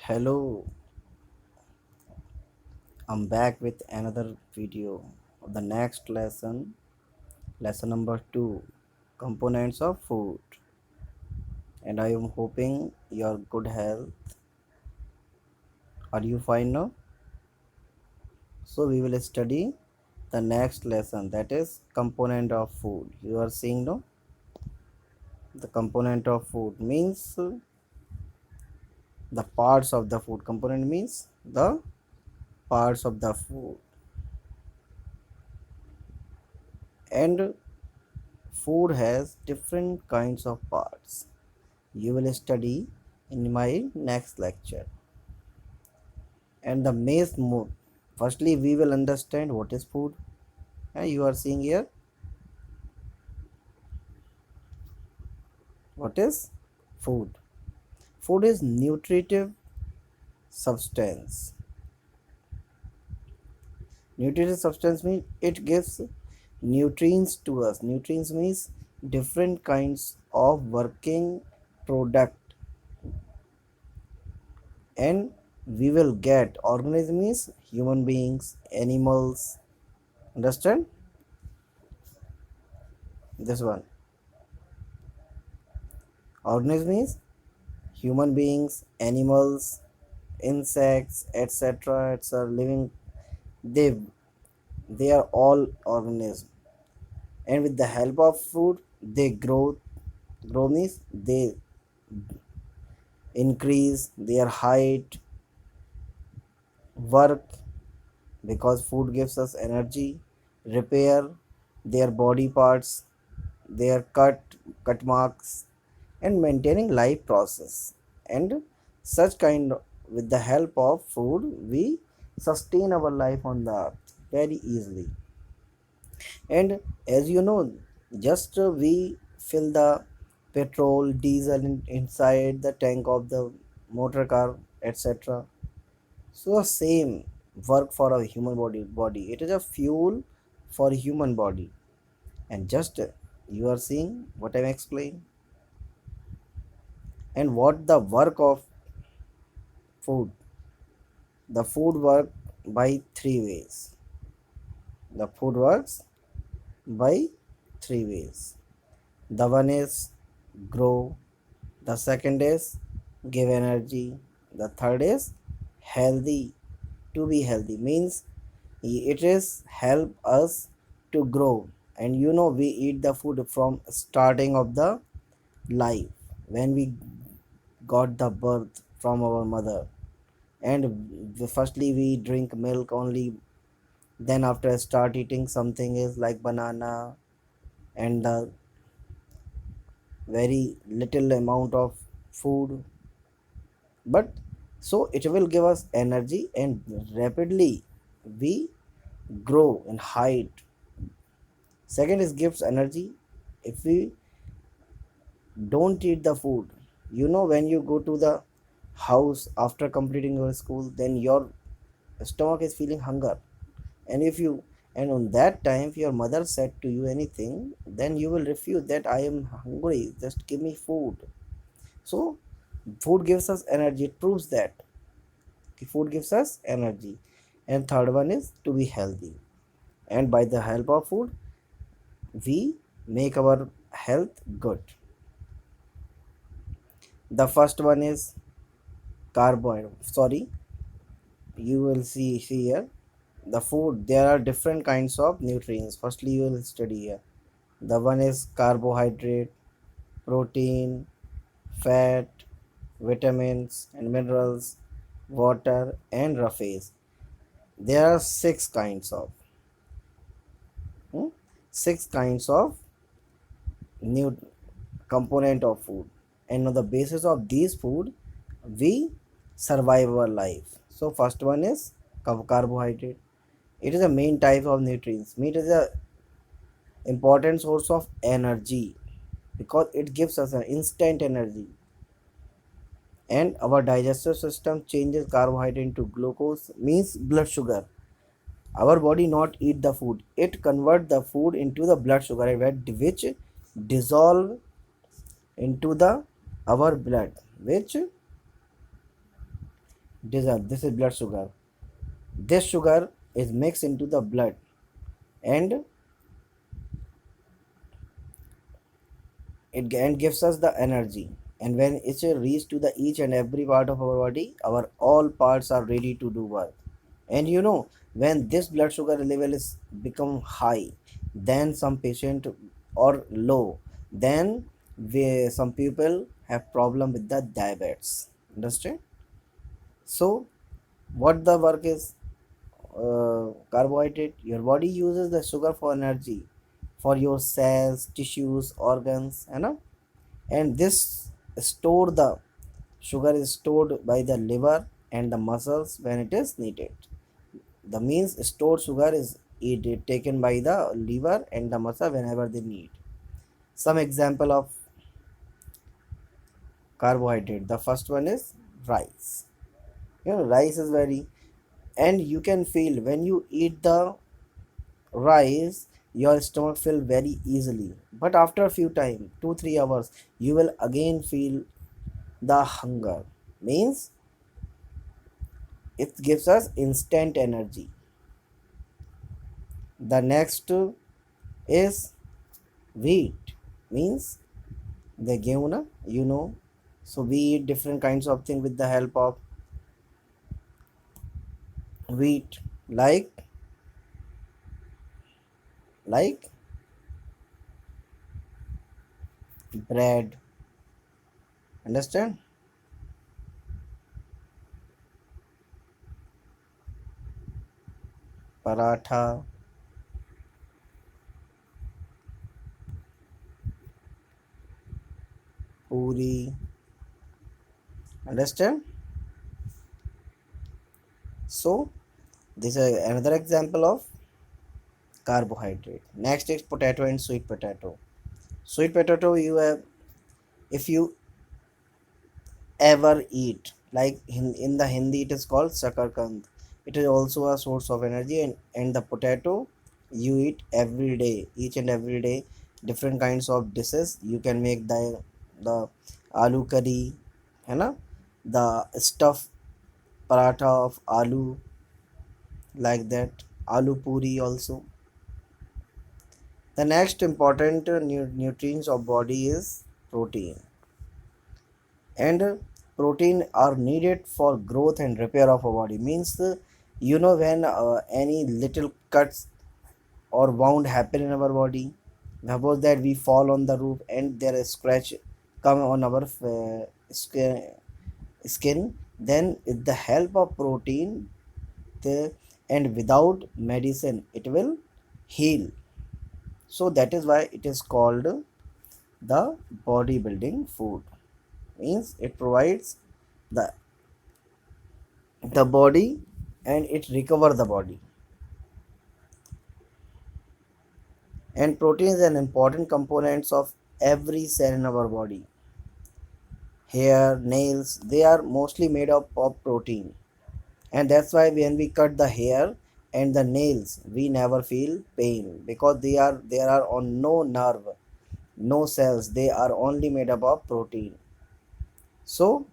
Hello, I'm back with another video of the next lesson, lesson number 2, components of food. And I am hoping you're good health. Are you fine now? So we will study the next lesson, that is component of food. You are seeing no? The component of food means the parts of the food. Component means the parts of the food. And food has different kinds of parts. You will study in my next lecture. And the main move, firstly we will understand what is food. And you are seeing here what is food. Food is nutritive substance. Nutritive substance means it gives nutrients to us. Nutrients means different kinds of working product, and we will get organism means human beings, animals. Understand this one? Organism means human beings, animals, insects, etc. It's a living. They they are all organisms, and with the help of food, they grow. Grow means they increase their height, work, because food gives us energy, repair their body parts, their cut marks, and maintaining life process. And such kind with the help of food we sustain our life on the earth very easily. And as you know, just we fill the petrol diesel inside the tank of the motor car, etc. So same work for a human body. It is a fuel for human body. And just you are seeing what I'm explaining. And what the work of food. The food work by three ways. The food works by three ways. The one is grow, the second is give energy, the third is healthy. To be healthy means it is help us to grow. And you know we eat the food from starting of the life, when we got the birth from our mother. And firstly we drink milk only, then after start eating something is like banana, and the very little amount of food, but so it will give us energy, and rapidly we grow in height. Second is gives energy. If we don't eat the food, you know, when you go to the house after completing your school, then your stomach is feeling hunger. And if you, and on that time if your mother said to you anything, then you will refuse that I am hungry, just give me food. So food gives us energy. It proves that food gives us energy. And third one is to be healthy, and by the help of food we make our health good. The first one is carbohydrate. Sorry, you will see here the food. There are different kinds of nutrients. Firstly, you will study here. The one is carbohydrate, protein, fat, vitamins and minerals, water, and roughage. There are hmm, six kinds of new component of food, and on the basis of these food we survive our life. So first one is carbohydrate. It is a main type of nutrients. Meat is a important source of energy because it gives us an instant energy. And our digestive system changes carbohydrate into glucose, means blood sugar. Our body not eat the food, it convert the food into the blood sugar, which dissolve into the our blood, which This is blood sugar. This sugar is mixed into the blood, and and gives us the energy. And when it reaches to the each and every part of our body, our all parts are ready to do work. And when this blood sugar level is become high, then some patient or low, then some people have problem with the diabetes. Understand? So what the work is, carbohydrate. Your body uses the sugar for energy, for your cells, tissues, organs, and this store the sugar is stored by the liver and the muscles when it is needed. The means stored sugar is taken by the liver and the muscle whenever they need. Some example of carbohydrate. The first one is rice. Rice is very, and you can feel when you eat the rice, your stomach fill very easily. But after a few time, 2 3 hours, you will again feel the hunger. Means it gives us instant energy. The next is wheat. Means the geuna, so we eat different kinds of things with the help of wheat, like bread. Understand? Paratha, puri. Understand? So this is another example of carbohydrate. Next is potato and sweet potato. Sweet potato, you have, if you ever eat, like in the Hindi it is called sakarkand. It is also a source of energy, and the potato you eat every day, each and every day, different kinds of dishes. You can make the aloo curry, है ना, the stuffed paratha of aloo, like that, aloo puri also. The next important nutrients of body is protein, and protein are needed for growth and repair of our body. Means when any little cuts or wound happen in our body, suppose that we fall on the roof and there is scratch come on our skin, then with the help of protein, the, and without medicine it will heal. So that is why it is called the bodybuilding food. Means it provides the body, and it recover the body. And protein is an important component of every cell in our body. Hair, nails, they are mostly made up of protein, and that's why when we cut the hair and the nails, we never feel pain, because they are on no nerve, no cells, they are only made up of protein. So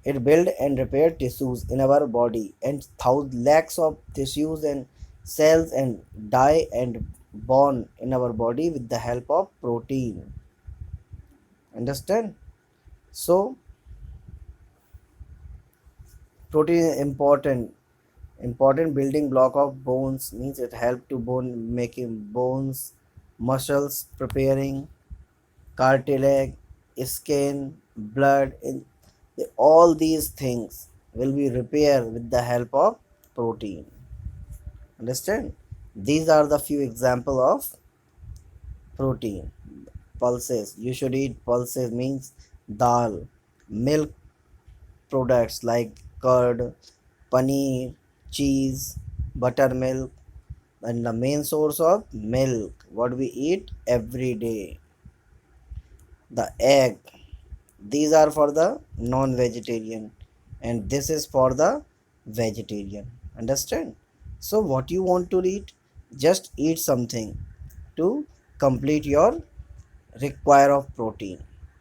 it build and repair tissues in our body, and thousands lakhs of tissues and cells and die and born in our body with the help of protein. Understand? So protein is important building block of bones. Means it help to bone making bones, muscles preparing, cartilage, skin, blood. In all these things will be repaired with the help of protein. Understand? These are the few example of protein. Pulses. You should eat pulses, means dal, milk products like curd, paneer, cheese, buttermilk, and the main source of milk, what we eat every day. The egg. These are for the non-vegetarian, and this is for the vegetarian. Understand? So what you want to eat, just eat something to complete your require of protein.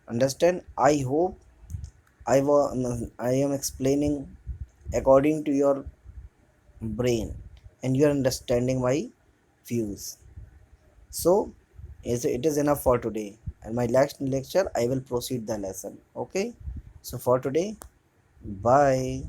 Understand? I hope I am explaining according to your brain, and you are understanding my views. So it is enough for today, and my next lecture I will proceed the lesson. Okay, so for today, bye.